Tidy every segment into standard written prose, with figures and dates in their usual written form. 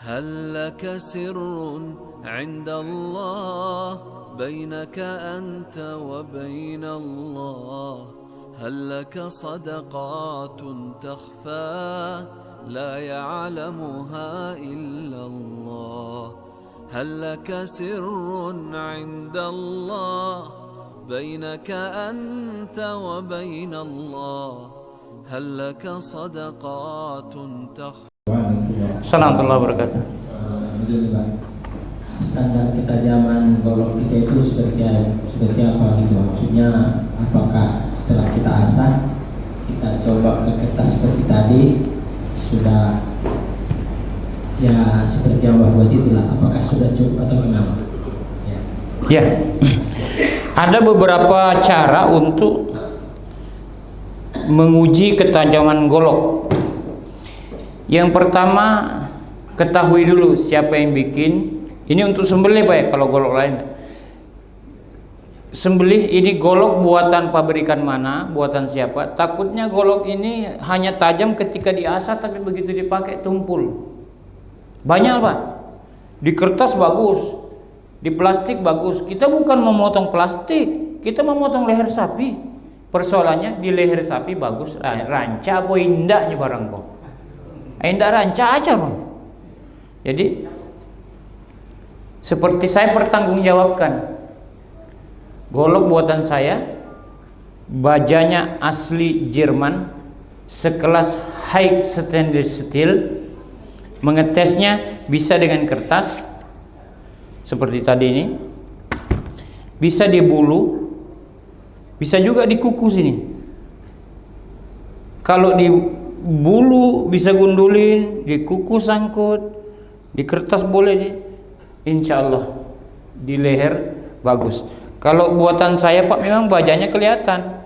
هل لك سر عند الله بينك أنت وبين الله؟ هل لك صدقات تخفى لا يعلمها إلا الله؟ هل لك سر عند الله بينك أنت وبين الله؟ هل لك صدقات تخفى؟ Assalamualaikum warahmatullahi wabarakatuh. Alhamdulillah. Standar ketajaman golok kita itu seperti apa gitu? Maksudnya apakah setelah kita asah kita coba ke kertas seperti tadi sudah ya seperti yang Mbak buat itulah, apakah sudah cukup atau bagaimana? Ya. Ada beberapa cara untuk menguji ketajaman golok. Yang pertama, ketahui dulu siapa yang bikin. Ini untuk sembelih Pak ya, kalau golok lain. Sembelih ini golok buatan pabrikan mana, buatan siapa. Takutnya golok ini hanya tajam ketika diasah, tapi begitu dipakai tumpul. Banyak Pak. Di kertas bagus, di plastik bagus. Kita bukan memotong plastik, kita memotong leher sapi. Persoalannya di leher sapi bagus, ranca apa indahnya barang kok. Indah ranca aja Bang. Jadi seperti saya pertanggungjawabkan, golok buatan saya, bajanya asli Jerman, sekelas high stainless steel. Mengetesnya bisa dengan kertas seperti tadi ini, bisa dibulu, bisa juga dikukus ini. Kalau di bulu bisa gundulin, dikukus sangkut, di kertas boleh nih, insya Allah di leher bagus. Kalau buatan saya Pak memang bajanya kelihatan,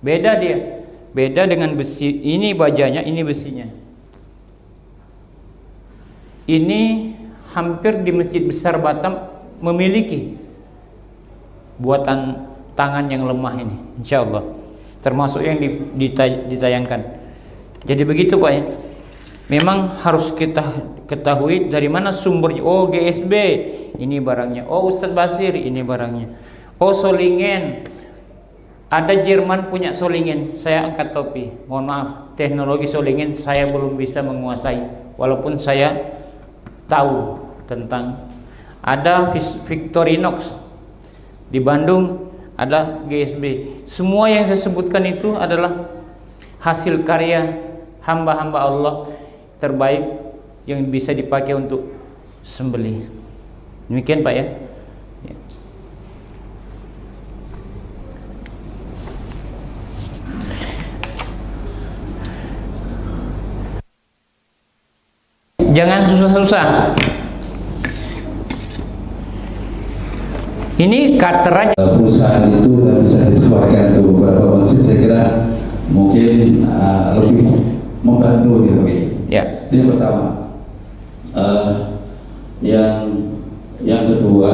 beda dia, beda dengan besi. Ini bajanya, ini besinya. Ini hampir di Masjid Besar Batam memiliki buatan tangan yang lemah ini, insya Allah. Termasuk yang ditayangkan. Jadi begitu Pak ya. Memang harus kita ketahui dari mana sumbernya. Oh GSB, ini barangnya. Oh Ustadz Basir, ini barangnya. Oh Solingen, ada Jerman punya Solingen. Saya angkat topi. Mohon maaf, teknologi Solingen saya belum bisa menguasai. Walaupun saya tahu tentang. Ada Victorinox di Bandung, ada GSB. Semua yang saya sebutkan itu adalah hasil karya hamba-hamba Allah terbaik yang bisa dipakai untuk sembelih. Demikian Pak ya. Jangan susah-susah. Ini cutter aja. Perusahaan itu bisa ditawarkan ke beberapa masjid, saya kira mungkin lebih membantu gitu. Ya. Itu yang pertama. Yang kedua,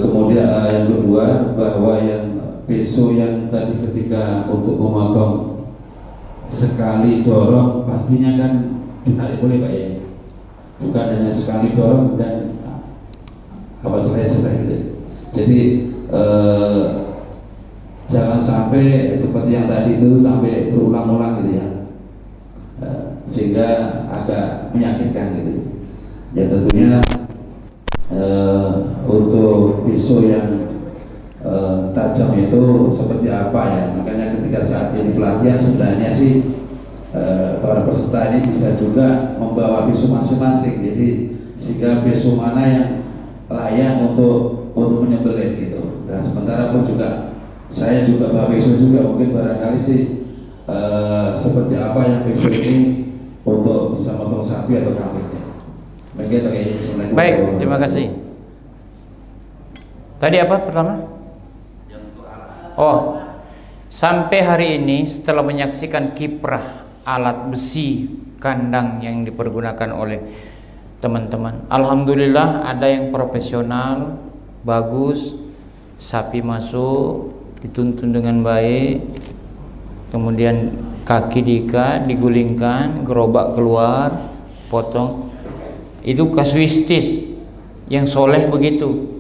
kemudian yang kedua bahwa yang pisau yang tadi ketika untuk memotong sekali dorong pastinya kan ditarik boleh Pak ya. Bukan hanya sekali dorong dan apa selesai gitu. Jadi jangan sampai seperti yang tadi itu sampai berulang-ulang gitu ya, sehingga agak menyakitkan gitu. Ya tentunya untuk pisau yang tajam itu seperti apa ya, makanya ketika saat ini pelatihan sebenarnya sih para peserta ini bisa juga membawa pisau masing-masing, jadi sehingga pisau mana yang layak untuk menyembelih gitu. Dan sementara pun juga saya juga bawa pisau juga, mungkin barangkali sih seperti apa yang pisau ini untuk bisa motong sapi atau kambing. Baik, terima kasih. Tadi apa pertama? Oh, sampai hari ini setelah menyaksikan kiprah alat besi kandang yang dipergunakan oleh teman-teman, alhamdulillah ada yang profesional, bagus, sapi masuk, dituntun dengan baik, kemudian kaki diikat, digulingkan, gerobak keluar, potong. Itu kasuistis, yang soleh begitu.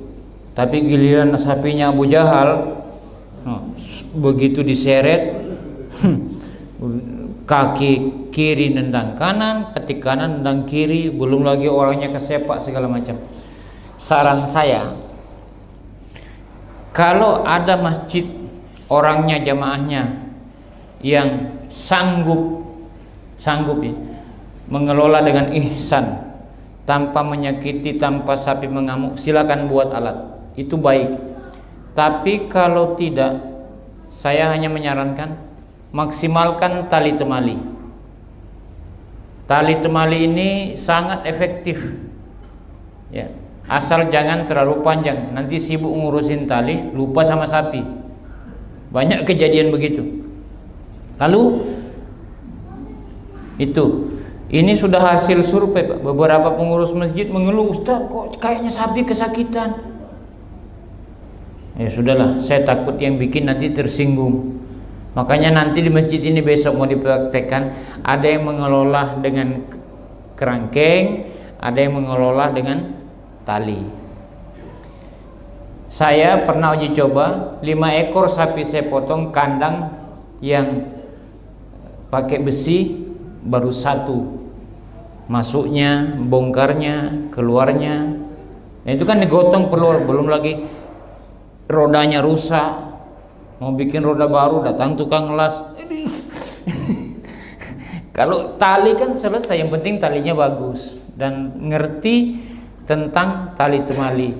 Tapi giliran sapinya Abu Jahal, begitu diseret, kaki kiri nendang kanan, kaki kanan nendang kiri, belum lagi orangnya kesepak segala macam. Saran saya, kalau ada masjid orangnya, jamaahnya yang sanggup ya, mengelola dengan ihsan, tanpa menyakiti, tanpa sapi mengamuk, silakan buat alat, itu baik. Tapi kalau tidak, saya hanya menyarankan maksimalkan tali temali. Tali temali ini sangat efektif ya, asal jangan terlalu panjang, nanti sibuk ngurusin tali, lupa sama sapi. Banyak kejadian begitu. Lalu ini sudah hasil survei, Pak. Beberapa pengurus masjid mengeluh, Ustaz kok kayaknya sapi kesakitan. Ya sudahlah, saya takut yang bikin nanti tersinggung. Makanya nanti di masjid ini besok mau dipraktekkan, ada yang mengelola dengan kerangkeng, ada yang mengelola dengan tali. Saya pernah uji coba 5 ekor sapi saya potong, kandang yang pakai besi baru 1, masuknya, bongkarnya, keluarnya. Nah, itu kan digotong keluar, belum lagi rodanya rusak. Mau bikin roda baru, datang tukang las. Kalau tali kan selesai, yang penting talinya bagus dan ngerti tentang tali temali.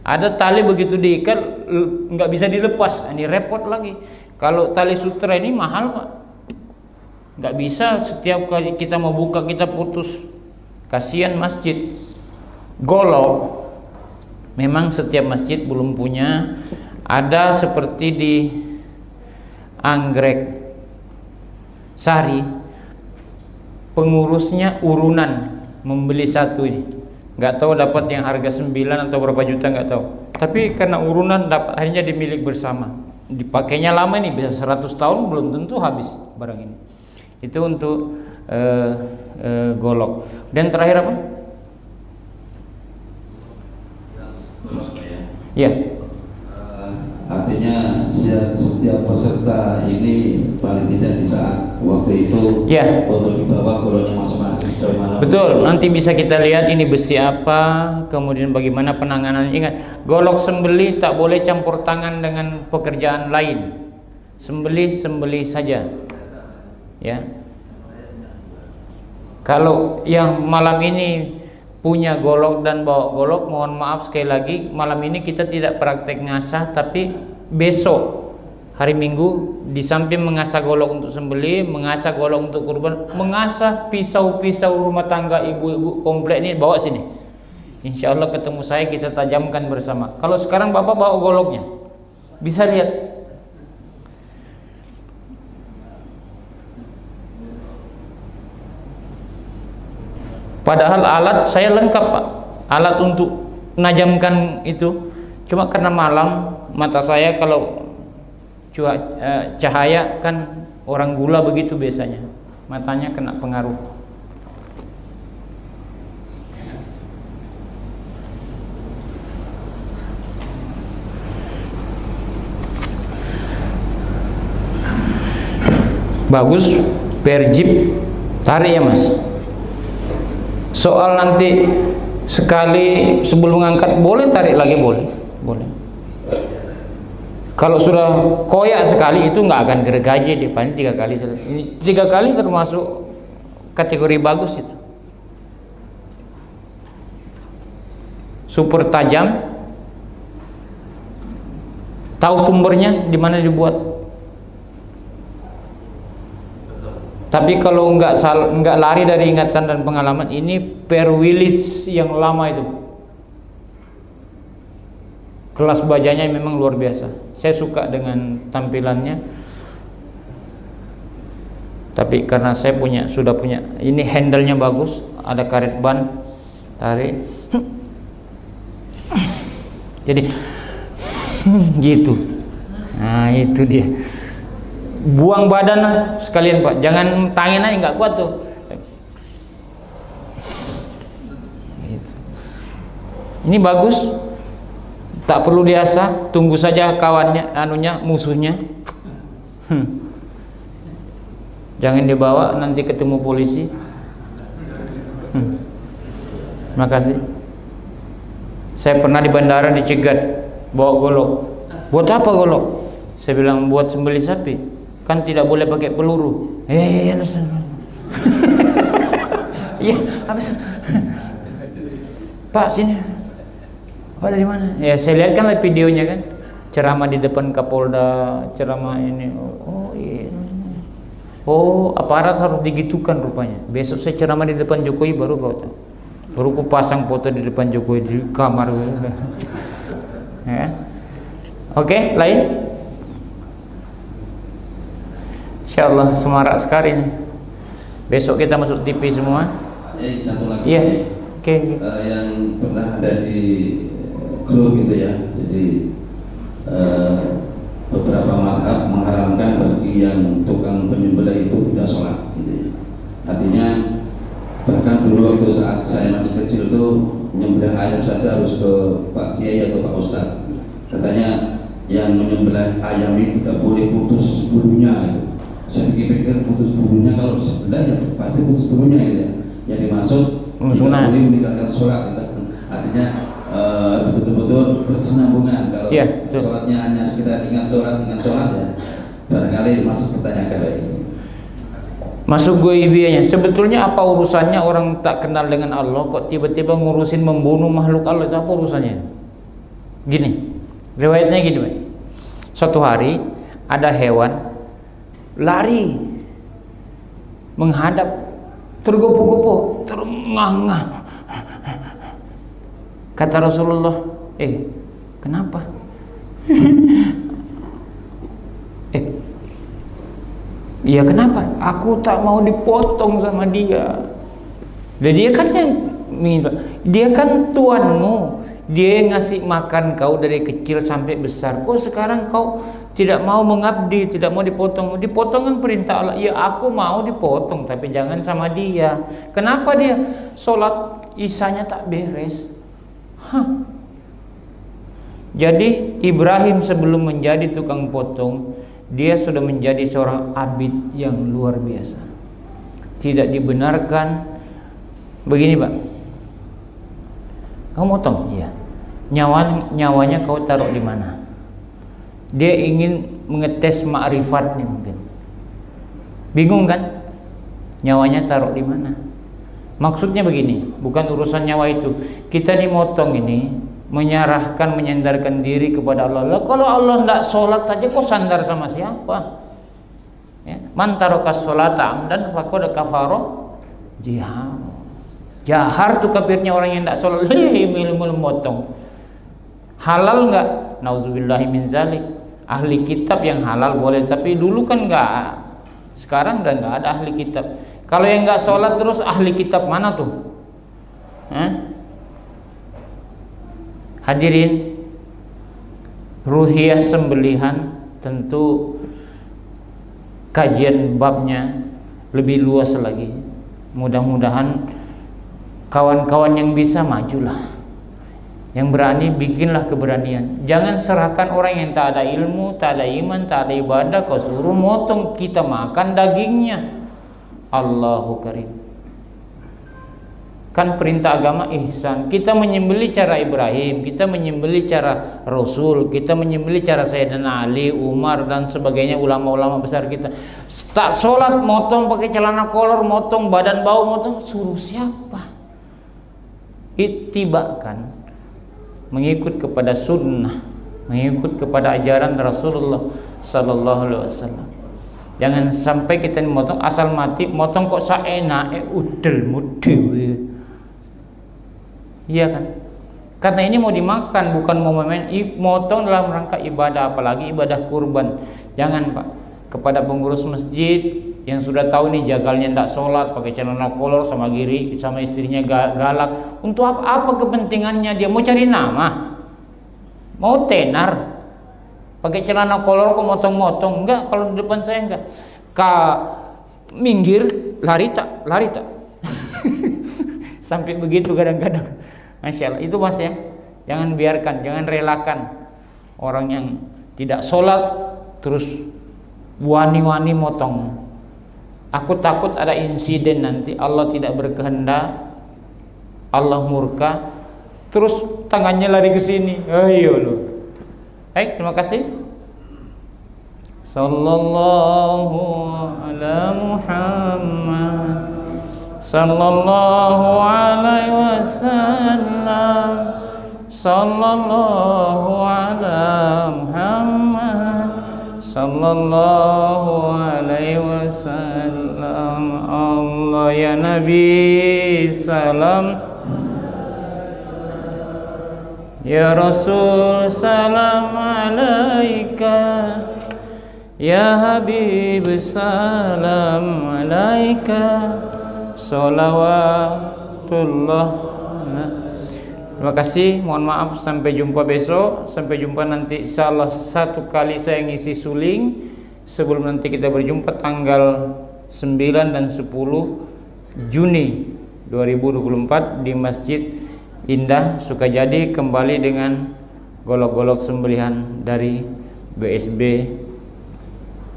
Ada tali begitu diikat nggak bisa dilepas, ini repot lagi. Kalau tali sutra ini mahal, Pak. Nggak bisa setiap kali kita mau buka kita putus, kasihan masjid. Golok, memang setiap masjid belum punya. Ada seperti di Anggrek Sari, pengurusnya urunan membeli satu ini, nggak tahu dapat yang harga 9 atau berapa juta, nggak tahu. Tapi karena urunan dapat, akhirnya dimilik bersama. Dipakainya lama nih, bisa 100 tahun belum tentu habis barang ini. Itu untuk golok. Dan terakhir apa? Ya. Artinya setiap peserta ini paling tidak di saat waktu itu ya, untuk dibawa goloknya masing-masing sejauh mana. Betul, nanti bisa kita lihat ini besi apa, kemudian bagaimana penanganan. Ingat, golok sembelih tak boleh campur tangan dengan pekerjaan lain. Sembelih saja. Ya. Kalau yang malam ini punya golok dan bawa golok, mohon maaf sekali lagi, malam ini kita tidak praktek ngasah, tapi besok hari Minggu di samping mengasah golok untuk sembelih, mengasah golok untuk kurban, mengasah pisau-pisau rumah tangga ibu-ibu komplek ini, bawa sini. Insya Allah ketemu saya, kita tajamkan bersama. Kalau sekarang Bapak bawa goloknya, bisa lihat. Padahal alat saya lengkap, Pak. Alat untuk menajamkan itu. Cuma karena malam, mata saya kalau cahaya kan orang gula begitu biasanya. Matanya kena pengaruh. Bagus, perjip, tarik ya Mas. Soal nanti sekali sebelum ngangkat boleh tarik lagi, boleh. Kalau sudah koyak sekali itu nggak akan gergaji, di paling 3 kali. Ini 3 kali termasuk kategori bagus itu. Super tajam. Tahu sumbernya di mana dibuat. Tapi kalau nggak lari dari ingatan dan pengalaman, ini Per Willis yang lama itu, kelas bajanya memang luar biasa. Saya suka dengan tampilannya. Tapi karena saya sudah punya, ini handle-nya bagus, ada karet ban, tarik, jadi gitu. Nah itu dia. buang badan sekalian Pak, jangan tangan aja nggak kuat tuh. Gitu. Ini bagus, tak perlu diasah, tunggu saja kawannya, musuhnya. Jangan dibawa nanti ketemu polisi. Makasih. Saya pernah di bandara dicegat, bawa golok. Buat apa golok? Saya bilang buat sembelih sapi. Kan tidak boleh pakai peluru. Iya. Iya, habis. Pak sini. Pak dari mana? Ya saya lihat kan videonya kan. Ceramah di depan Kapolda, ceramah ini. Oh iya. Oh, aparat harus digitukan rupanya. Besok saya ceramah di depan Jokowi baru kau tahu. Baru ku pasang foto di depan Jokowi di kamar. Ya. Oke, lain? Insyaallah semarak sekali nih. Besok kita masuk TV semua. Satu lagi. Iya. Oke. Yang pernah ada di grup gitu ya. Jadi beberapa mazhab mengharamkan bagi yang tukang penyembelih itu tidak sholat gitu ya. Artinya bahkan dulu waktu saat saya masih kecil tuh menyembelih ayam saja harus ke Pak Kiai atau Pak Ustadz. Katanya yang menyembelih ayam itu tidak boleh putus bulunya gitu. Saya pikir putus bulunya, kalau sebelah ya pasti putus bulunya gitu ya. Yang dimaksud tidak boleh meninggalkan sholat gitu. Artinya betul-betul berkesinambungan. Kalau sholatnya hanya sekedar ingat sholat ya, barangkali masuk pertanyaan kayak ini. Masuk goibiyahnya. Sebetulnya apa urusannya orang tak kenal dengan Allah kok tiba-tiba ngurusin membunuh makhluk Allah? Itu apa urusannya? Gini, riwayatnya gini, Pak. Suatu hari ada hewan lari menghadap, tergopoh-gopoh, terengah-engah. Kata Rasulullah, kenapa? Iya kenapa? Aku tak mau dipotong sama dia. Dan dia kan yang minta, dia kan tuanmu, dia yang ngasih makan kau dari kecil sampai besar. Kok sekarang kau tidak mau mengabdi, tidak mau dipotong? Dipotong kan perintah Allah. Ya aku mau dipotong, tapi jangan sama dia. Kenapa dia sholat isanya tak beres? Jadi Ibrahim sebelum menjadi tukang potong, dia sudah menjadi seorang abid yang luar biasa. Tidak dibenarkan. Begini Pak, kamu potong? Iya. Nyawanya kau taruh di mana? Dia ingin mengetes ma'rifatnya mungkin. Bingung kan? Nyawanya taruh di mana? Maksudnya begini, bukan urusan nyawa itu. Kita dimotong ini menyerahkan, menyandarkan diri kepada Allah. Kalau Allah tidak sholat saja, kok sandar sama siapa? Ya. Man taraka sholata amdan faqad kafara jihar. Jahar tuh kafirnya orang yang tidak sholat. Ilmu motong. Halal nggak? Nauzubillahi min zalik. Ahli kitab yang halal boleh, tapi dulu kan nggak. Sekarang udah nggak ada ahli kitab. Kalau yang nggak sholat terus ahli kitab mana tuh? Hadirin, ruhiyah sembelihan tentu kajian babnya lebih luas lagi. Mudah-mudahan kawan-kawan yang bisa majulah, yang berani bikinlah keberanian. Jangan serahkan orang yang tak ada ilmu, tak ada iman, tak ada ibadah, kau suruh motong, kita makan dagingnya. Allahu Karim. Kan perintah agama ihsan. Kita menyembelih cara Ibrahim, kita menyembelih cara Rasul, kita menyembelih cara Sayyidina Ali, Umar dan sebagainya, ulama-ulama besar kita. Tak sholat motong pakai celana kolor, motong badan bau, motong, suruh siapa? Ittibakan, mengikut kepada sunnah, mengikut kepada ajaran Rasulullah Sallallahu Alaihi Wasallam. Jangan sampai kita motong asal mati, motong kok saenake udel mudewe. Iya kan? Karena ini mau dimakan, bukan mau main. Motong dalam rangka ibadah, apalagi ibadah kurban. Jangan Pak. Kepada pengurus masjid yang sudah tahu nih jagalnya tidak sholat, pakai celana kolor sama istrinya galak. Untuk apa kepentingannya? Dia mau cari nama, mau tenar. Pakai celana kolor kok motong-motong? Enggak, kalau di depan saya enggak. Minggir, lari tak. Sampai begitu kadang-kadang. Masya Allah, itu Mas ya. Jangan biarkan, jangan relakan orang yang tidak sholat terus wani-wani motong. Aku takut ada insiden nanti Allah tidak berkehendak, Allah murka, terus tangannya lari ke sini. Ayo loh. Baik, terima kasih. Sallallahu ala Muhammad, sallallahu alaihi wasallam, sallallahu ala Muhammad, sallallahu alaihi wasallam. Allah ya Nabi salam, ya Rasul salam alaika, ya Habib salam alaika, salawatullah. Terima kasih, mohon maaf, sampai jumpa besok. Sampai jumpa nanti insyaallah. Satu kali saya ngisi suling sebelum nanti kita berjumpa tanggal 9 dan 10 Juni 2024 di Masjid Indah Sukajadi, kembali dengan golok-golok sembelihan dari BSB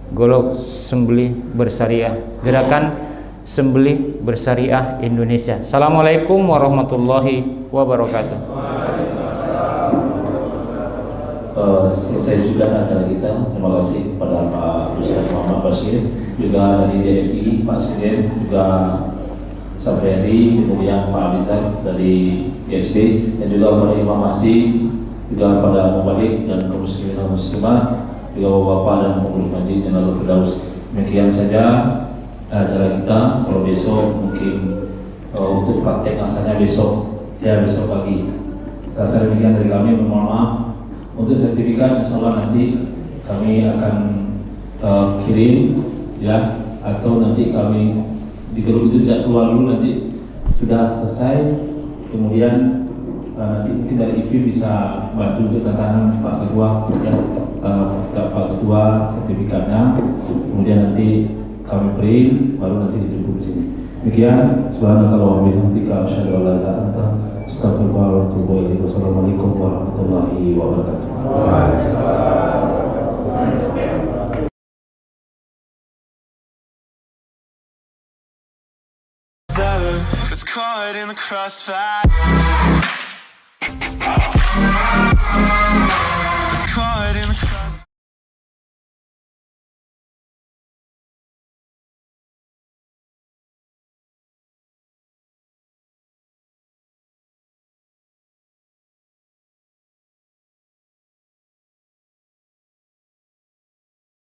Golok Sembelih Bersyariah, Gerakan Sembelih Bersyariah Indonesia. Assalamualaikum warahmatullahi wabarakatuh. Selesai sudah acara kita. Terima kasih kepada Pak Ustaz Muhammad Bashir, juga dari DFI, Pak Siden, juga Sabriadi, kemudian Pak Alizar dari ISB, dan juga kepada Imam Masjid, juga pada Mubalik dan kaum muslimin dan muslimah, juga bapak dan pengurus masjid Jannatul Firdaus. Demikian saja acara kita. Kalau besok mungkin untuk praktek asalnya besok pagi. Saya demikian dari kami. Mohon maaf untuk sertifikat, insyaallah nanti kami akan kirim ya, atau nanti kami di grup itu tidak keluar dulu, nanti sudah selesai kemudian nanti mungkin dari IP bisa bantu ke tangan Pak Ketua ya, Pak Ketua sertifikatnya, kemudian nanti kami print baru nanti dijemput di sini. Demikian, subhanakallah wa bihamdika asyhadu an la ilaha illa anta astaghfiruka wa atubu ilaik. Wassalamualaikum warahmatullahi wabarakatuh. It's caught in the crossfire.